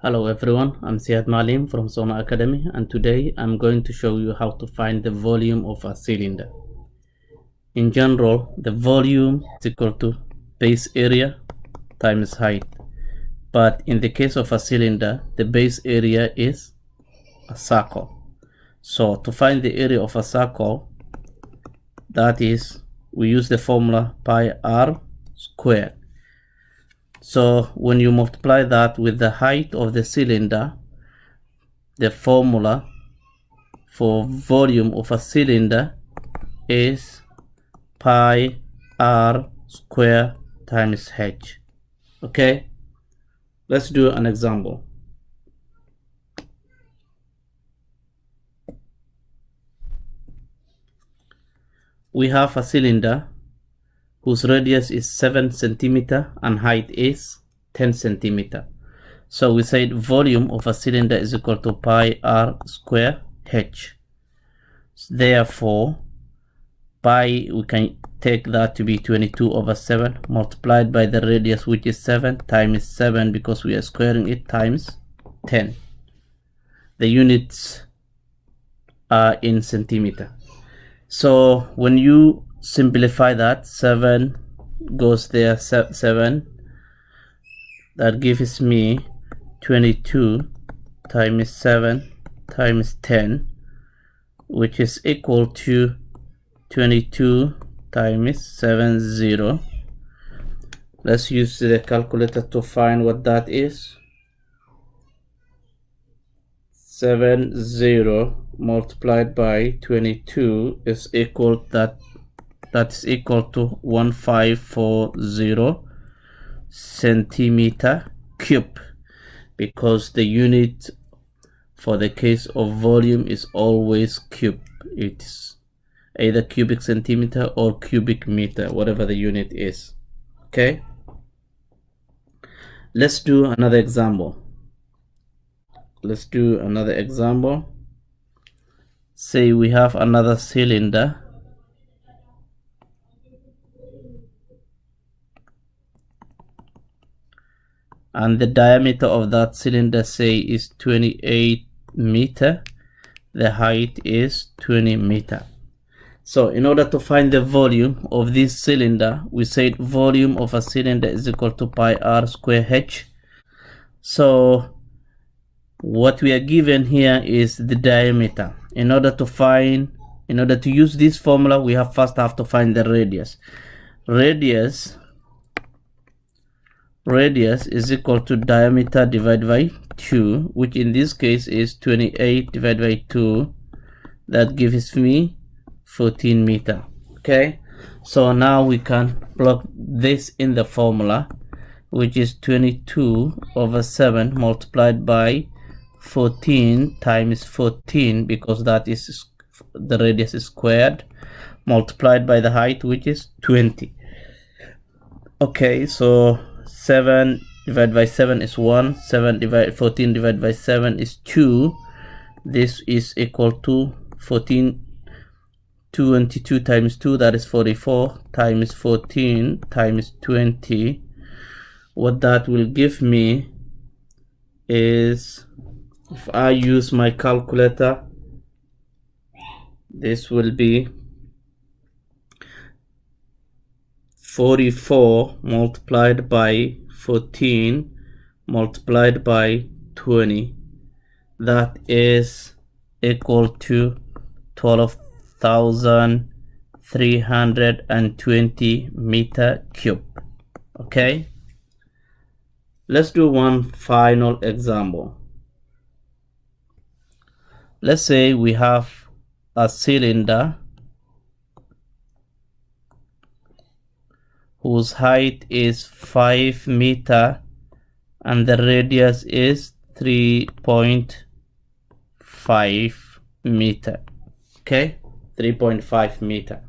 Hello everyone, I'm Siad Malim from SOMA Academy, and today I'm going to show you how to find the volume of a cylinder. In general, the volume is equal to base area times height, but in the case of a cylinder, the base area is a circle. So to find the area of a circle, that is, we use the formula pi r squared. So when you multiply that with the height of the cylinder, the formula for volume of a cylinder is pi r square times h. Okay, let's do an example. We have a cylinder whose radius is 7 centimeter and height is 10 centimeter. So we said volume of a cylinder is equal to pi r square h. Therefore, pi, we can take that to be 22/7 multiplied by the radius, which is 7, times 7 because we are squaring it, times 10. The units are in centimeter. So when you simplify that, 7 goes there, 7, that gives me 22 times 7 times 10, which is equal to 22 times 70. Let's use the calculator to find what that is. 70 multiplied by 22 is equal that is equal to 1540 centimeter cube, because the unit for the case of volume is always cube. It's either cubic centimeter or cubic meter, whatever the unit is. Okay, let's do another example. Say we have another cylinder and the diameter of that cylinder, say, is 28 meter. The height is 20 meter. So in order to find the volume of this cylinder, we said volume of a cylinder is equal to pi r square h. So what we are given here is the diameter. In order to use this formula, we first have to find the radius. Radius is equal to diameter divided by 2, which in this case is 28 divided by 2. That gives me 14 meter. Okay, so now we can plug this in the formula, which is 22/7 multiplied by 14 times 14, because that is the radius is squared, multiplied by the height, which is 20. Okay, so 7 divided by 7 is 1, 14 divided by 7 is 2. This is equal to 14, 22 times 2, that is 44, times 14 times 20. What that will give me is, if I use my calculator, this will be 44 multiplied by 14 multiplied by 20. That is equal to 12,320 meter cube. Okay, let's do one final example. Let's say we have a cylinder whose height is 5 meter and the radius is 3.5 meter. Okay, 3.5 meter.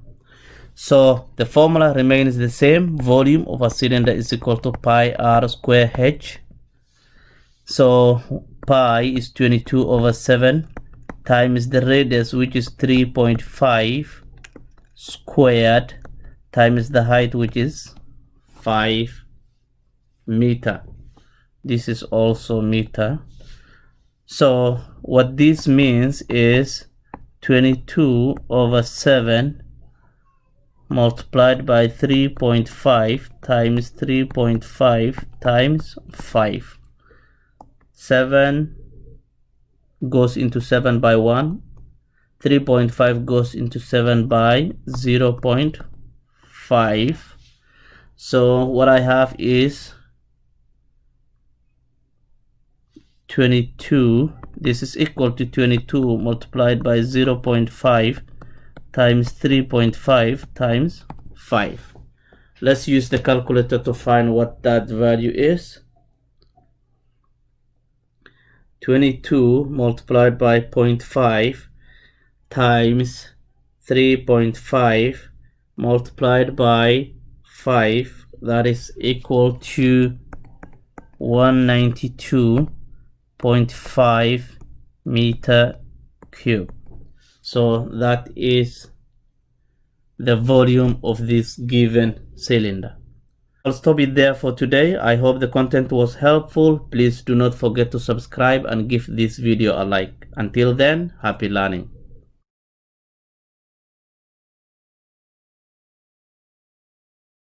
So the formula remains the same. Volume of a cylinder is equal to pi r square h. So pi is 22/7 times the radius, which is 3.5 squared, times the height, which is 5 meter. This is also meter. So what this means is 22 over 7 multiplied by 3.5 times 3.5 times 5. 7 goes into 7 by 1. 3.5 goes into 7 by 0.5. So what I have is 22. This is equal to 22 multiplied by 0.5 times 3.5 times 5. Let's use the calculator to find what that value is. 22 multiplied by 0.5 times 3.5 multiplied by 5, that is equal to 192.5 meter cube. So that is the volume of this given cylinder. I'll stop it there for today. I hope the content was helpful. Please do not forget to subscribe and give this video a like. Until then, happy learning.